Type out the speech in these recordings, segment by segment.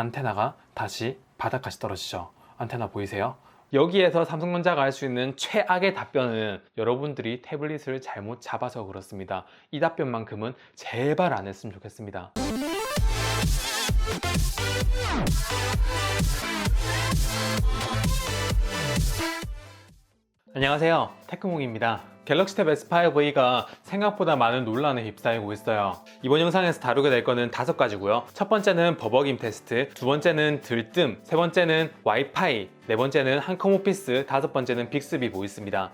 안테나가 다시 바닥까지 떨어지죠. 안테나 보이세요? 여기에서 삼성전자가 할 수 있는 최악의 답변은 여러분들이 태블릿을 잘못 잡아서 그렇습니다. 이 답변만큼은 제발 안 했으면 좋겠습니다. 안녕하세요, 테크몽입니다. 갤럭시 탭 S5E가 생각보다 많은 논란에 휩싸이고 있어요. 이번 영상에서 다루게 될 거는 5가지고요. 첫 번째는 버벅임 테스트, 두 번째는 들뜸, 세 번째는 와이파이, 네 번째는 한컴오피스, 다섯 번째는 빅스비 보이스입니다.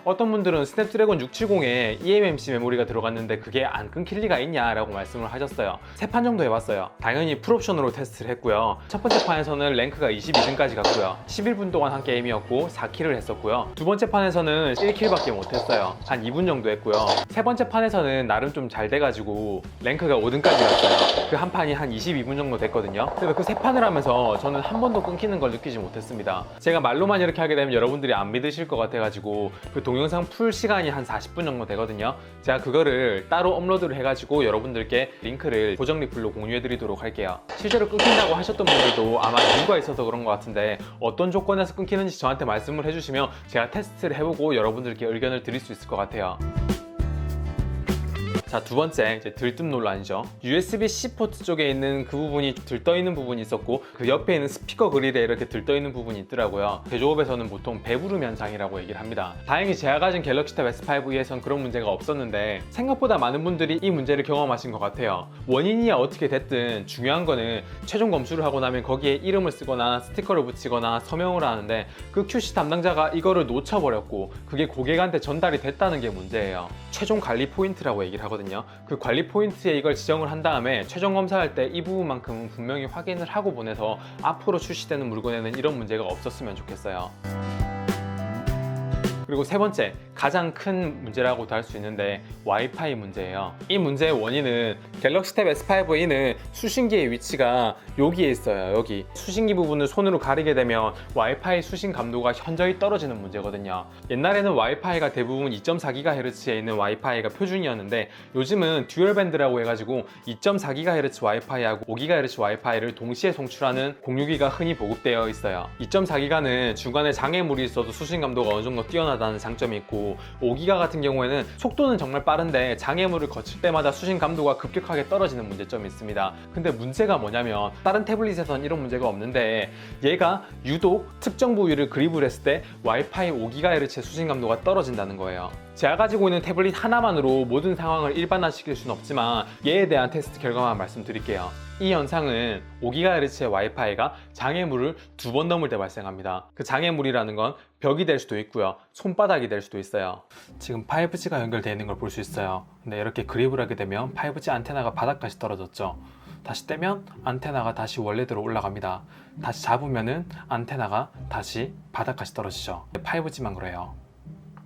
어떤 분들은 스냅드래곤 670에 eMMC 메모리가 들어갔는데 그게 안 끊길 리가 있냐라고 말씀을 하셨어요. 3판 정도 해봤어요. 당연히 풀옵션으로 테스트를 했고요. 첫 번째 판에서는 랭크가 22등까지 갔고요. 11분 동안 한 게임이었고 4킬을 했었고요. 두 번째 판에서는 1킬밖에 못했어요. 한 2분 정도 했고요. 세 번째 판에서는 나름 좀 잘 돼가지고 랭크가 5등까지 갔어요. 그 한 판이 한 22분 정도 됐거든요. 그래서 그 세 판을 하면서 저는 한 번도 끊기는 걸 느끼지 못했습니다. 제가 말로만 이렇게 하게 되면 여러분들이 안 믿으실 것 같아가지고 그 동영상 풀 시간이 한 40분 정도 되거든요. 제가 그거를 따로 업로드를 해가지고 여러분들께 링크를 고정 리플로 공유해 드리도록 할게요. 실제로 끊긴다고 하셨던 분들도 아마 이유가 있어서 그런 것 같은데 어떤 조건에서 끊기는지 저한테 말씀을 해주시면 제가 테스트를 해보고 여러분들께 의견을 드릴 수 있을 것 같아요. 자, 두 번째, 이제 들뜸 논란이죠. USB-C 포트 쪽에 있는 그 부분이 들떠 있는 부분이 있었고 그 옆에 있는 스피커 그릴에 이렇게 들떠 있는 부분이 있더라고요. 제조업에서는 보통 배부름 현상이라고 얘기를 합니다. 다행히 제가 가진 갤럭시 탭 S5E에선 그런 문제가 없었는데 생각보다 많은 분들이 이 문제를 경험하신 것 같아요. 원인이야 어떻게 됐든 중요한 거는 최종 검수를 하고 나면 거기에 이름을 쓰거나 스티커를 붙이거나 서명을 하는데 그 QC 담당자가 이거를 놓쳐버렸고 그게 고객한테 전달이 됐다는 게 문제예요. 최종 관리 포인트라고 얘기를 하거든요. 그 관리 포인트에 이걸 지정을 한 다음에 최종 검사할 때 이 부분만큼은 분명히 확인을 하고 보내서 앞으로 출시되는 물건에는 이런 문제가 없었으면 좋겠어요. 그리고 세 번째, 가장 큰 문제라고도 할 수 있는데 와이파이 문제예요. 이 문제의 원인은 갤럭시 탭 S5E는 수신기의 위치가 여기에 있어요. 여기 수신기 부분을 손으로 가리게 되면 와이파이 수신 감도가 현저히 떨어지는 문제거든요. 옛날에는 와이파이가 대부분 2.4GHz에 있는 와이파이가 표준이었는데 요즘은 듀얼밴드라고 해가지고 2.4GHz 와이파이하고 5GHz 와이파이를 동시에 송출하는 공유기가 흔히 보급되어 있어요. 2.4GHz는 중간에 장애물이 있어도 수신 감도가 어느 정도 뛰어나다는 장점이 있고 5기가 같은 경우에는 속도는 정말 빠른데 장애물을 거칠 때마다 수신 감도가 급격하게 떨어지는 문제점이 있습니다. 근데 문제가 뭐냐면 다른 태블릿에선 이런 문제가 없는데 얘가 유독 특정 부위를 그립을 했을 때 와이파이 5GHz의 수신 감도가 떨어진다는 거예요. 제가 가지고 있는 태블릿 하나만으로 모든 상황을 일반화시킬 수는 없지만 얘에 대한 테스트 결과만 말씀드릴게요. 이 현상은 5GHz의 와이파이가 장애물을 2번 넘을 때 발생합니다. 그 장애물이라는 건 벽이 될 수도 있고요, 손바닥이 될 수도 있어요. 지금 5G가 연결되어 있는 걸 볼 수 있어요. 근데 이렇게 그립을 하게 되면 5G 안테나가 바닥까지 떨어졌죠. 다시 떼면 안테나가 다시 원래대로 올라갑니다. 다시 잡으면은 안테나가 다시 바닥까지 떨어지죠. 5G만 그래요.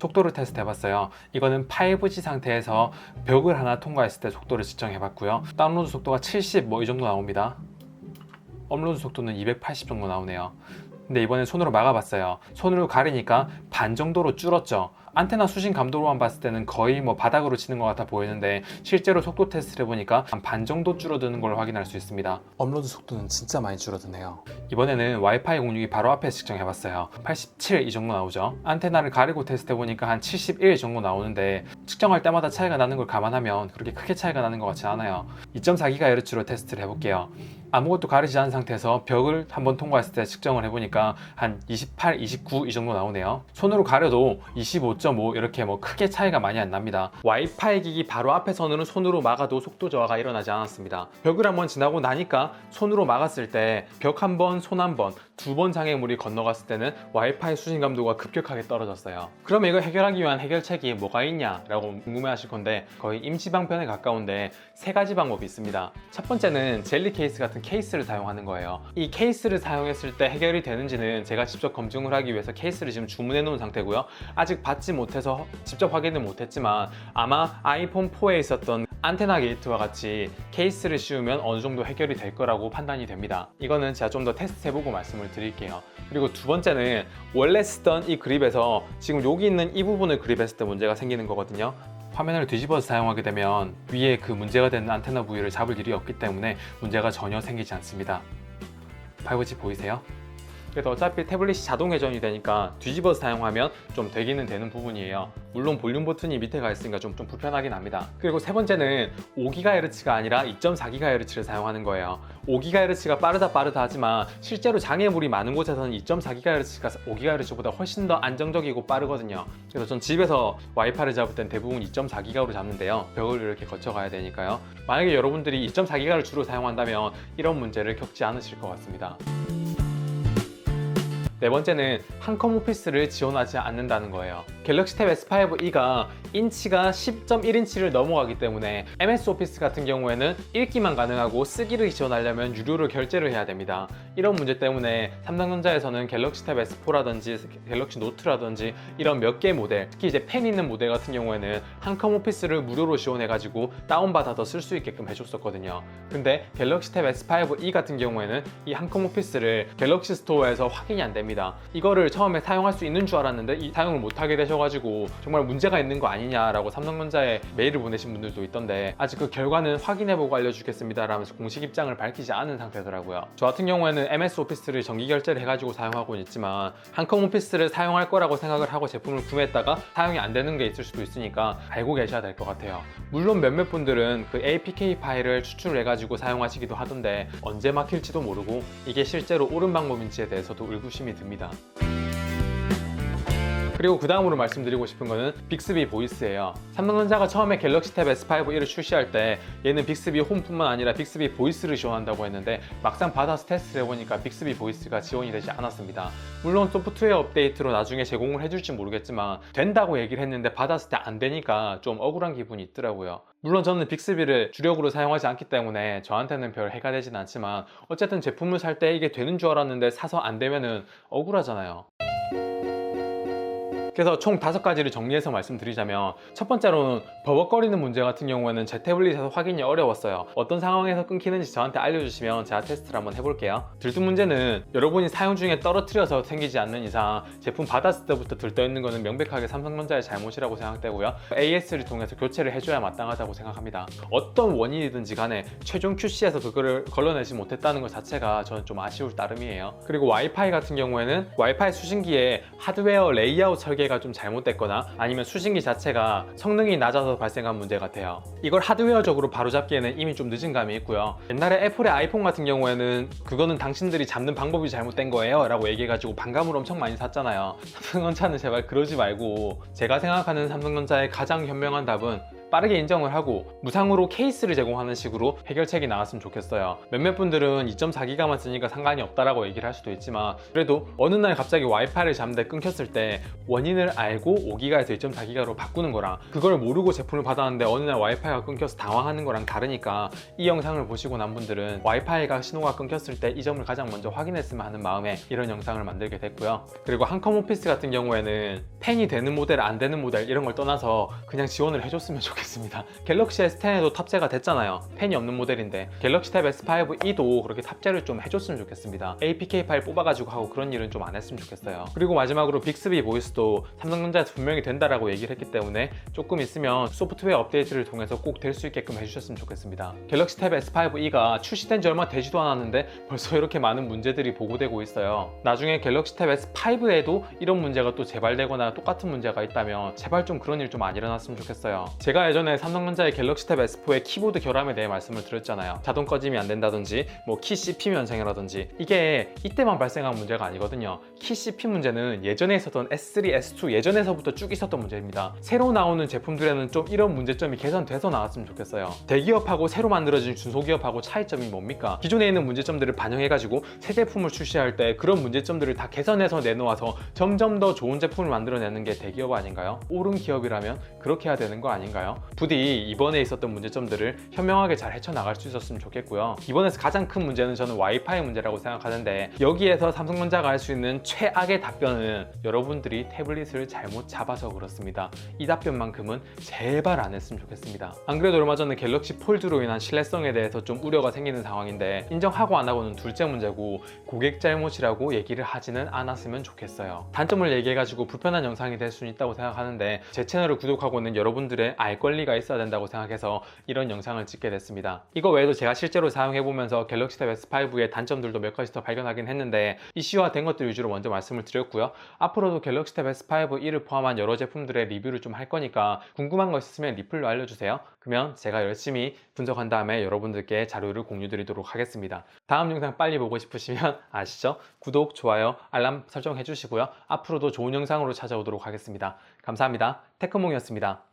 속도를 테스트 해봤어요. 이거는 5G 상태에서 벽을 하나 통과했을 때 속도를 측정해봤고요. 다운로드 속도가 70 이 정도 나옵니다. 업로드 속도는 280 정도 나오네요. 근데 이번엔 손으로 막아봤어요. 손으로 가리니까 반 정도로 줄었죠. 안테나 수신 감도로만 봤을 때는 거의 바닥으로 치는 것 같아 보이는데 실제로 속도 테스트를 해보니까 한 반 정도 줄어드는 걸 확인할 수 있습니다. 업로드 속도는 진짜 많이 줄어드네요. 이번에는 와이파이 공유기 바로 앞에 측정해봤어요. 87 이 정도 나오죠. 안테나를 가리고 테스트해보니까 한 71 정도 나오는데 측정할 때마다 차이가 나는 걸 감안하면 그렇게 크게 차이가 나는 것 같지 않아요. 2.4GHz로 테스트를 해볼게요. 아무것도 가리지 않은 상태에서 벽을 한번 통과했을 때 측정을 해보니까 한 28, 29 이 정도 나오네요. 손으로 가려도 25.5 이렇게 크게 차이가 많이 안 납니다. 와이파이 기기 바로 앞에서는 손으로 막아도 속도 저하가 일어나지 않았습니다. 벽을 한번 지나고 나니까 손으로 막았을 때 벽 한 번, 손 한 번, 2번 장애물이 건너갔을 때는 와이파이 수신 감도가 급격하게 떨어졌어요. 그럼 이걸 해결하기 위한 해결책이 뭐가 있냐라고 궁금해하실 건데 거의 임시방편에 가까운데 3가지 방법이 있습니다. 첫 번째는 젤리 케이스 같은 케이스를 사용하는 거예요. 이 케이스를 사용했을 때 해결이 되는지는 제가 직접 검증을 하기 위해서 케이스를 지금 주문해 놓은 상태고요. 아직 받지 못해서 직접 확인을 못했지만 아마 아이폰 4에 있었던 안테나 게이트와 같이 케이스를 씌우면 어느 정도 해결이 될 거라고 판단이 됩니다. 이거는 제가 좀 더 테스트해보고 말씀을 드릴게요. 그리고 두 번째는 원래 쓰던 이 그립에서 지금 여기 있는 이 부분을 그립했을 때 문제가 생기는 거거든요. 화면을 뒤집어서 사용하게 되면 위에 그 문제가 되는 안테나 부위를 잡을 일이 없기 때문에 문제가 전혀 생기지 않습니다. 5G 보이세요? 그래서 어차피 태블릿이 자동 회전이 되니까 뒤집어서 사용하면 좀 되기는 되는 부분이에요. 물론 볼륨 버튼이 밑에 가 있으니까 좀 불편하긴 합니다. 그리고 세 번째는 5GHz가 아니라 2.4GHz를 사용하는 거예요. 5GHz가 빠르다 하지만 실제로 장애물이 많은 곳에서는 2.4GHz가 5GHz보다 훨씬 더 안정적이고 빠르거든요. 그래서 전 집에서 와이파이를 잡을 땐 대부분 2.4GHz로 잡는데요. 벽을 이렇게 거쳐가야 되니까요. 만약에 여러분들이 2.4GHz를 주로 사용한다면 이런 문제를 겪지 않으실 것 같습니다. 네 번째는 한컴 오피스를 지원하지 않는다는 거예요. 갤럭시 탭 S5e가 인치가 10.1인치를 넘어가기 때문에 MS 오피스 같은 경우에는 읽기만 가능하고 쓰기를 지원하려면 유료로 결제를 해야 됩니다. 이런 문제 때문에 삼성전자에서는 갤럭시 탭 S4라든지 갤럭시 노트라든지 이런 몇 개 모델, 특히 이제 펜 있는 모델 같은 경우에는 한컴 오피스를 무료로 지원해가지고 다운받아서 쓸 수 있게끔 해줬었거든요. 근데 갤럭시 탭 S5e 같은 경우에는 이 한컴 오피스를 갤럭시 스토어에서 확인이 안 됩니다. 이거를 처음에 사용할 수 있는 줄 알았는데 사용을 못하게 되셔가지고 정말 문제가 있는 거 아니냐라고 삼성전자에 메일을 보내신 분들도 있던데 아직 그 결과는 확인해보고 알려주겠습니다 라면서 공식 입장을 밝히지 않은 상태더라고요. 저 같은 경우에는 MS 오피스를 정기 결제를 해가지고 사용하고 있지만 한컴 오피스를 사용할 거라고 생각을 하고 제품을 구매했다가 사용이 안 되는 게 있을 수도 있으니까 알고 계셔야 될 것 같아요. 물론 몇몇 분들은 그 APK 파일을 추출을 해가지고 사용하시기도 하던데 언제 막힐지도 모르고 이게 실제로 옳은 방법인지에 대해서도 의구심이 듭니다. 그리고 그 다음으로 말씀드리고 싶은 거는 빅스비 보이스예요. 삼성전자가 처음에 갤럭시 탭 S5e를 출시할 때 얘는 빅스비 홈뿐만 아니라 빅스비 보이스를 지원한다고 했는데 막상 받아서 테스트를 해보니까 빅스비 보이스가 지원이 되지 않았습니다. 물론 소프트웨어 업데이트로 나중에 제공을 해줄지 모르겠지만 된다고 얘기를 했는데 받았을 때 안 되니까 좀 억울한 기분이 있더라고요. 물론 저는 빅스비를 주력으로 사용하지 않기 때문에 저한테는 별 해가 되진 않지만 어쨌든 제품을 살 때 이게 되는 줄 알았는데 사서 안 되면은 억울하잖아요. 그래서 총 5가지를 정리해서 말씀드리자면 첫 번째로는 버벅거리는 문제 같은 경우에는 제 태블릿에서 확인이 어려웠어요. 어떤 상황에서 끊기는지 저한테 알려주시면 제가 테스트를 한번 해볼게요. 들뜬 문제는 여러분이 사용 중에 떨어뜨려서 생기지 않는 이상 제품 받았을 때부터 들떠있는 것은 명백하게 삼성전자의 잘못이라고 생각되고요. AS를 통해서 교체를 해줘야 마땅하다고 생각합니다. 어떤 원인이든지 간에 최종 QC에서 그거를 걸러내지 못했다는 것 자체가 저는 좀 아쉬울 따름이에요. 그리고 와이파이 같은 경우에는 와이파이 수신기에 하드웨어 레이아웃 설계 가 좀 잘못됐거나 아니면 수신기 자체가 성능이 낮아서 발생한 문제 같아요. 이걸 하드웨어적으로 바로잡기에는 이미 좀 늦은 감이 있고요. 옛날에 애플의 아이폰 같은 경우에는 그거는 당신들이 잡는 방법이 잘못된 거예요 라고 얘기해가지고 반감을 엄청 많이 샀잖아요. 삼성전자는 제발 그러지 말고 제가 생각하는 삼성전자의 가장 현명한 답은 빠르게 인정을 하고 무상으로 케이스를 제공하는 식으로 해결책이 나왔으면 좋겠어요. 몇몇 분들은 2.4기가만 쓰니까 상관이 없다라고 얘기를 할 수도 있지만 그래도 어느 날 갑자기 와이파이를 잡는데 끊겼을 때 원인을 알고 5기가에서 2.4기가로 바꾸는 거랑 그걸 모르고 제품을 받았는데 어느 날 와이파이가 끊겨서 당황하는 거랑 다르니까 이 영상을 보시고 난 분들은 와이파이가 신호가 끊겼을 때 이 점을 가장 먼저 확인했으면 하는 마음에 이런 영상을 만들게 됐고요. 그리고 한컴 오피스 같은 경우에는 펜이 되는 모델 안 되는 모델 이런 걸 떠나서 그냥 지원을 해줬으면 좋겠어요. 갤럭시 S10에도 탑재가 됐잖아요. 펜이 없는 모델인데 갤럭시 탭 S5e도 그렇게 탑재를 좀 해줬으면 좋겠습니다. APK 파일 뽑아가지고 하고 그런 일은 좀 안 했으면 좋겠어요. 그리고 마지막으로 빅스비 보이스도 삼성전자에서 분명히 된다라고 얘기를 했기 때문에 조금 있으면 소프트웨어 업데이트를 통해서 꼭 될 수 있게끔 해주셨으면 좋겠습니다. 갤럭시 탭 S5e가 출시된 지 얼마 되지도 않았는데 벌써 이렇게 많은 문제들이 보고되고 있어요. 나중에 갤럭시 탭 S5에도 이런 문제가 또 재발되거나 똑같은 문제가 있다면 제발 좀 그런 일 좀 안 일어났으면 좋겠어요. 제가 예전에 삼성전자의 갤럭시 탭 S4의 키보드 결함에 대해 말씀을 드렸잖아요. 자동 꺼짐이 안 된다든지 키 CP 면생이라든지 이게 이때만 발생한 문제가 아니거든요. 키 CP 문제는 예전에 있었던 S3, S2 예전에서부터 쭉 있었던 문제입니다. 새로 나오는 제품들에는 좀 이런 문제점이 개선돼서 나왔으면 좋겠어요. 대기업하고 새로 만들어진 중소기업하고 차이점이 뭡니까? 기존에 있는 문제점들을 반영해가지고 새 제품을 출시할 때 그런 문제점들을 다 개선해서 내놓아서 점점 더 좋은 제품을 만들어내는 게 대기업 아닌가요? 옳은 기업이라면 그렇게 해야 되는 거 아닌가요? 부디 이번에 있었던 문제점들을 현명하게 잘 헤쳐나갈 수 있었으면 좋겠고요. 이번에서 가장 큰 문제는 저는 와이파이 문제라고 생각하는데 여기에서 삼성전자가 할 수 있는 최악의 답변은 여러분들이 태블릿을 잘못 잡아서 그렇습니다. 이 답변만큼은 제발 안 했으면 좋겠습니다. 안 그래도 얼마 전에 갤럭시 폴드로 인한 신뢰성에 대해서 좀 우려가 생기는 상황인데 인정하고 안 하고는 둘째 문제고 고객 잘못이라고 얘기를 하지는 않았으면 좋겠어요. 단점을 얘기해가지고 불편한 영상이 될 수는 있다고 생각하는데 제 채널을 구독하고 있는 여러분들의 알 것 권리가 있어야 된다고 생각해서 이런 영상을 찍게 됐습니다. 이거 외에도 제가 실제로 사용해보면서 갤럭시 탭 S5의 단점들도 몇 가지 더 발견하긴 했는데 이슈화된 것들 위주로 먼저 말씀을 드렸고요. 앞으로도 갤럭시 탭 S5 1을 포함한 여러 제품들의 리뷰를 좀 할 거니까 궁금한 거 있으면 리플로 알려주세요. 그러면 제가 열심히 분석한 다음에 여러분들께 자료를 공유드리도록 하겠습니다. 다음 영상 빨리 보고 싶으시면 아시죠? 구독, 좋아요, 알람 설정해 주시고요. 앞으로도 좋은 영상으로 찾아오도록 하겠습니다. 감사합니다. 테크몽이었습니다.